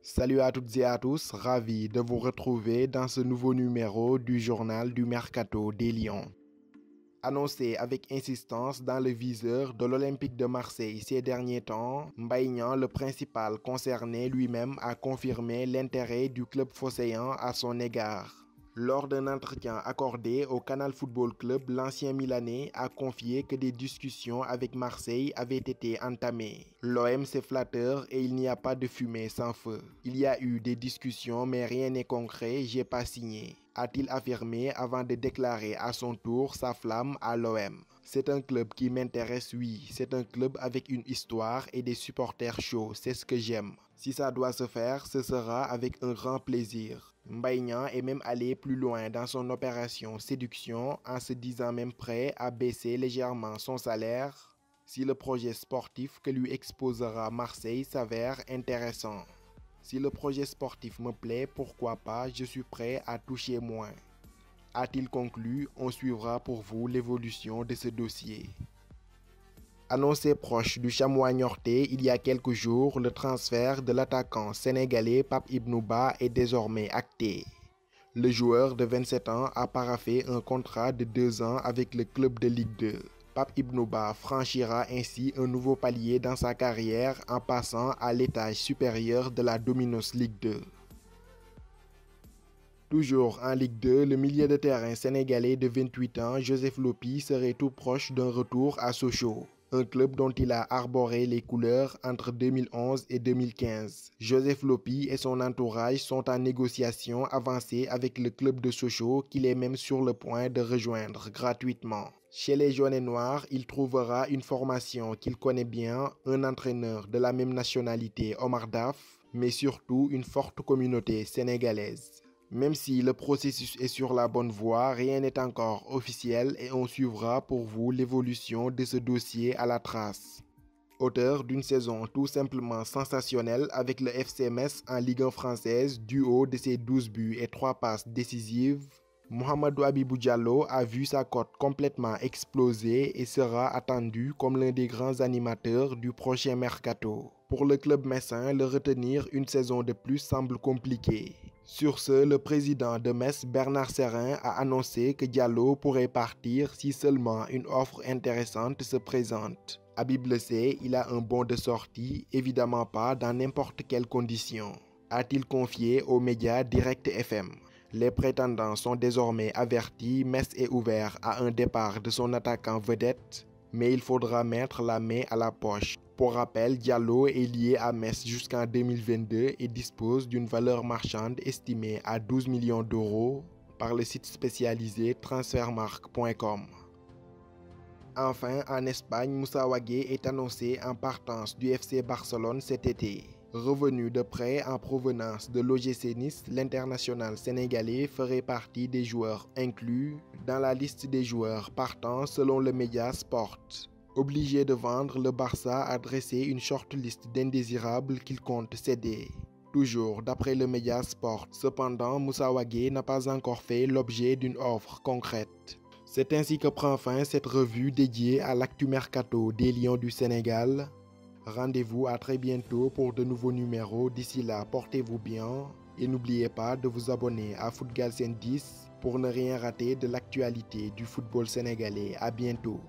Salut à toutes et à tous, ravi de vous retrouver dans ce nouveau numéro du journal du Mercato des Lions. Annoncé avec insistance dans le viseur de l'Olympique de Marseille ces derniers temps, Mbaye Niang, le principal concerné lui-même, a confirmé l'intérêt du club phocéen à son égard. Lors d'un entretien accordé au Canal Football Club, l'ancien Milanais a confié que des discussions avec Marseille avaient été entamées. L'OM c'est flatteur et il n'y a pas de fumée sans feu. Il y a eu des discussions mais rien n'est concret, j'ai pas signé, a-t-il affirmé avant de déclarer à son tour sa flamme à l'OM. C'est un club qui m'intéresse, oui, c'est un club avec une histoire et des supporters chauds, c'est ce que j'aime. Si ça doit se faire, ce sera avec un grand plaisir. Mbaye Niang est même allé plus loin dans son opération séduction en se disant même prêt à baisser légèrement son salaire si le projet sportif que lui exposera Marseille s'avère intéressant. Si le projet sportif me plaît, pourquoi pas, je suis prêt à toucher moins, a-t-il conclu. On suivra pour vous l'évolution de ce dossier. Annoncé proche du Chamois niortais il y a quelques jours, le transfert de l'attaquant sénégalais Pape Ibnou Ba est désormais acté. Le joueur de 27 ans a paraphé un contrat de 2 ans avec le club de Ligue 2. Pape Ibnou Ba franchira ainsi un nouveau palier dans sa carrière en passant à l'étage supérieur de la Dominos Ligue 2. Toujours en Ligue 2, le milieu de terrain sénégalais de 28 ans, Joseph Lopi, serait tout proche d'un retour à Sochaux, un club dont il a arboré les couleurs entre 2011 et 2015. Joseph Lopi et son entourage sont en négociation avancée avec le club de Sochaux qu'il est même sur le point de rejoindre gratuitement. Chez les jaunes et noirs, il trouvera une formation qu'il connaît bien, un entraîneur de la même nationalité, Omar Daf, mais surtout une forte communauté sénégalaise. Même si le processus est sur la bonne voie, rien n'est encore officiel et on suivra pour vous l'évolution de ce dossier à la trace. Auteur d'une saison tout simplement sensationnelle avec le FC Metz en Ligue 1 française du haut de ses 12 buts et 3 passes décisives, Mouhamadou Habibou Diallo a vu sa cote complètement exploser et sera attendu comme l'un des grands animateurs du prochain mercato. Pour le club messin, le retenir une saison de plus semble compliqué. Sur ce, le président de Metz, Bernard Serin, a annoncé que Diallo pourrait partir si seulement une offre intéressante se présente. Habib le sait, il a un bon de sortie, évidemment pas dans n'importe quelle condition, a-t-il confié aux médias Direct FM. Les prétendants sont désormais avertis, Metz est ouvert à un départ de son attaquant vedette, mais il faudra mettre la main à la poche. Pour rappel, Diallo est lié à Metz jusqu'en 2022 et dispose d'une valeur marchande estimée à 12 millions d'euros par le site spécialisé transfermarkt.com. Enfin, en Espagne, Moussa Wagué est annoncé en partance du FC Barcelone cet été. Revenu de prêt en provenance de l'OGC Nice, l'international sénégalais ferait partie des joueurs inclus dans la liste des joueurs partants selon le média Sport. Obligé de vendre, le Barça a dressé une shortlist d'indésirables qu'il compte céder. Toujours d'après le média Sport. Cependant, Moussa Wagué n'a pas encore fait l'objet d'une offre concrète. C'est ainsi que prend fin cette revue dédiée à l'actu mercato des Lions du Sénégal. Rendez-vous à très bientôt pour de nouveaux numéros. D'ici là, portez-vous bien et n'oubliez pas de vous abonner à Footgalsen 10 pour ne rien rater de l'actualité du football sénégalais. À bientôt.